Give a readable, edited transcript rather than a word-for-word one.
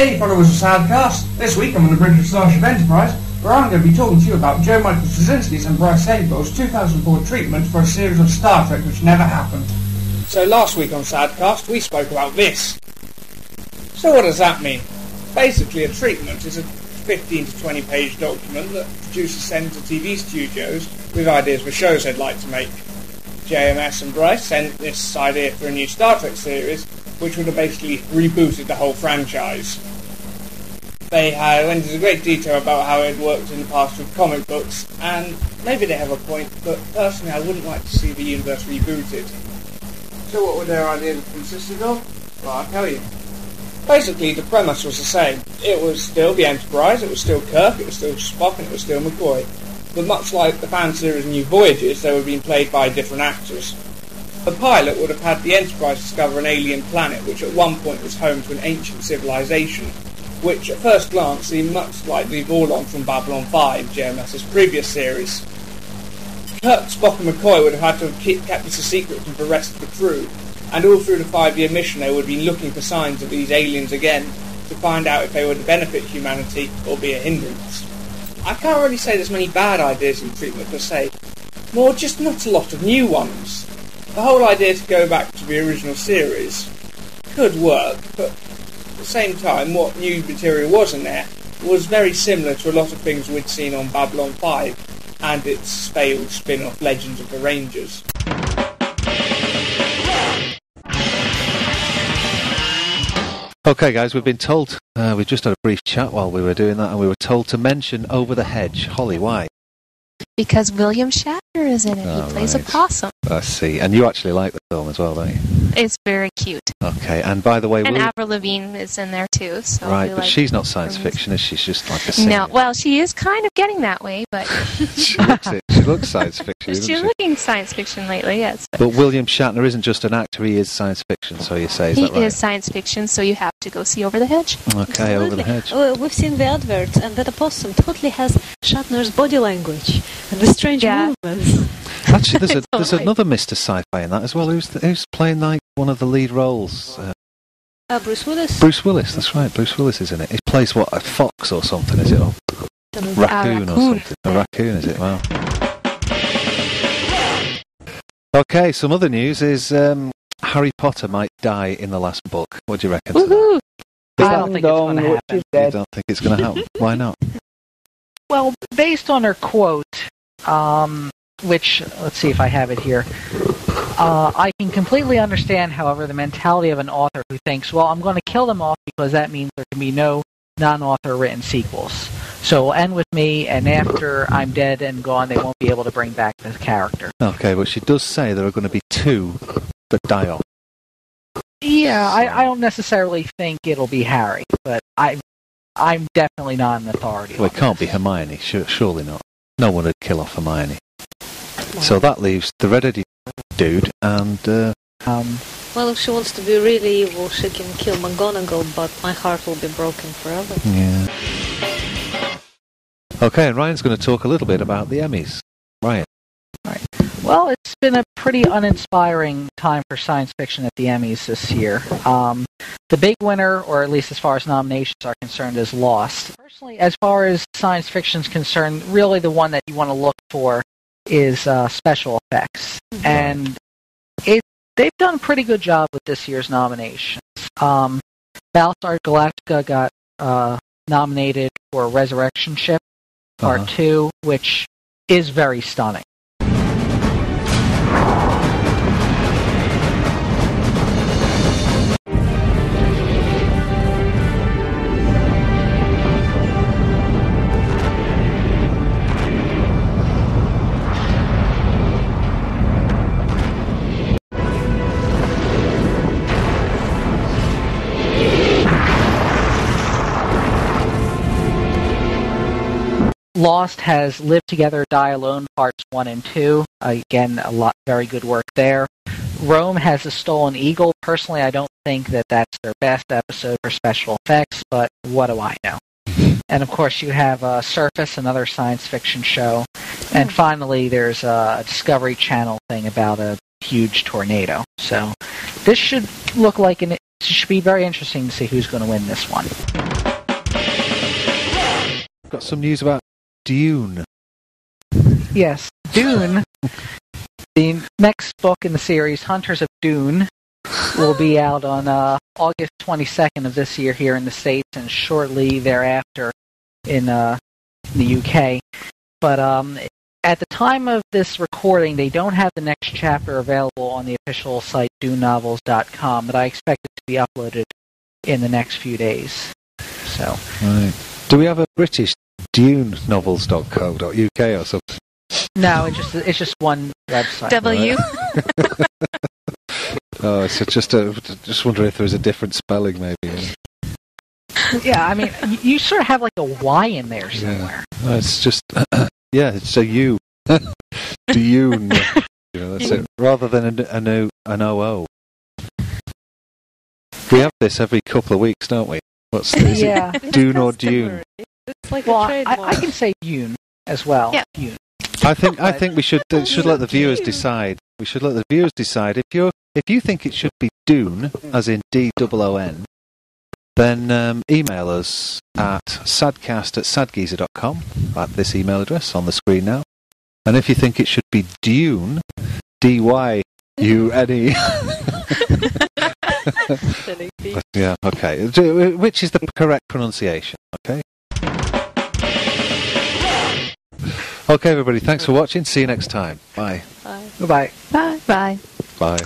Hey followers of Sadcast, this week I'm on the British Starship Enterprise, where I'm going to be talking to you about Joe Michael Straczynski's and Bryce Sabor's 2004 treatment for a series of Star Trek which never happened. So last week on Sadcast we spoke about this. So what does that mean? Basically a treatment is a 15 to 20 page document that producers send to TV studios with ideas for shows they'd like to make. JMS and Bryce sent this idea for a new Star Trek series, which would have basically rebooted the whole franchise. They went into great detail about how it had worked in the past with comic books, and maybe they have a point, but personally I wouldn't like to see the universe rebooted. So what would their ideas have consisted of? Well, I'll tell you. Basically, the premise was the same. It was still the Enterprise, it was still Kirk, it was still Spock, and it was still McCoy. But much like the fan series New Voyages, they were being played by different actors. The pilot would have had the Enterprise discover an alien planet, which at one point was home to an ancient civilization, which at first glance seemed much like the Vorlon from Babylon 5, JMS's previous series. Kirk, Spock and McCoy would have had to have kept this a secret from the rest of the crew, and all through the 5-year mission they would have been looking for signs of these aliens again, to find out if they would benefit humanity or be a hindrance. I can't really say there's many bad ideas in treatment per se, more just not a lot of new ones. The whole idea to go back to the original series could work, but at the same time what new material was in there was very similar to a lot of things we'd seen on Babylon 5 and its failed spin-off Legends of the Rangers. Okay guys, we've been told, we just had a brief chat while we were doing that, and we were told to mention Over the Hedge. Holly, why? Because William Shatner is in it. He plays a possum. I see. And you actually like the film as well, don't you? It's very cute. Okay, and by the way... And Avril Lavigne is in there too. So right, but she's not science fiction, is she? She's just like a singer. No, well, she is kind of getting that way, but... She looks science fiction, doesn't she? She's looking science fiction lately, yes. But William Shatner isn't just an actor, he is science fiction, so you say, is that right? He is science fiction, so you have to go see Over the Hedge. Okay, absolutely. Over the Hedge. We've seen the adverts, and that opossum totally has Shatner's body language and the strange movements. Actually, there's another Mr. Sci-Fi in that as well. Who's playing like one of the lead roles? Bruce Willis. Bruce Willis, that's right. Bruce Willis is in it. He plays what, a fox or something, is it? Or raccoon or something. A raccoon, is it? Wow. Okay, some other news is Harry Potter might die in the last book. What do you reckon? Woohoo! I don't think it's going to happen. You don't think it's going to happen? Why not? Well, based on her quote, which, let's see if I have it here. I can completely understand, however, the mentality of an author who thinks, well, I'm going to kill them off because that means there can be no non-author written sequels. So it'll end with me, and after I'm dead and gone, they won't be able to bring back the character. Okay, but she does say there are going to be 2 that die off. Yeah, I don't necessarily think it'll be Harry, but I'm definitely not an authority. Well, it can't be Hermione, surely not. No one would kill off Hermione. So that leaves the Red-headed dude and... Well, if she wants to be really evil, she can kill McGonagall, but my heart will be broken forever. Yeah. Okay, and Ryan's going to talk a little bit about the Emmys. Ryan. Right. Well, it's been a pretty uninspiring time for science fiction at the Emmys this year. The big winner, or at least as far as nominations are concerned, is Lost. Personally, as far as science fiction is concerned, really the one that you want to look for is special effects. Mm-hmm. And they've done a pretty good job with this year's nominations. Battlestar Galactica got nominated for Resurrection Ship Part 2, which is very stunning. Lost has Live Together, Die Alone, Parts 1 and 2. Again, very good work there. Rome has The Stolen Eagle. Personally, I don't think that that's their best episode for special effects, but what do I know? And of course, you have Surface, another science fiction show. And finally, there's a Discovery Channel thing about a huge tornado. So this should look like it should be very interesting to see who's going to win this one. got some news about Dune. Yes, Dune. The next book in the series, Hunters of Dune, will be out on August 22nd of this year here in the States, and shortly thereafter in the UK. But at the time of this recording, they don't have the next chapter available on the official site, DuneNovels.com, but I expect it to be uploaded in the next few days. So, right. Do we have a British DuneNovels.co.uk or something? No, it's just one website. W. Oh, it's just wondering if there is a different spelling, maybe. Yeah, I mean, you sort of have like a Y in there somewhere. Yeah. No, it's just it's a U. Dune. That's it. Rather than an OO. We have this every couple of weeks, don't we? What's this? Yeah. Dune or Dune? It's like Well, a trademark. I can say Dune as well. Yeah. Dune. I think we should let the viewers decide. We should let the viewers decide. If you think it should be Dune, as in DOON, then email us at sadcast@sadgeezer.com, at this email address on the screen now. And if you think it should be Dune, DYUNE. Yeah, okay. Which is the correct pronunciation, okay? Okay, everybody, thanks for watching. See you next time. Bye. Bye. Goodbye. Bye. Bye. Bye.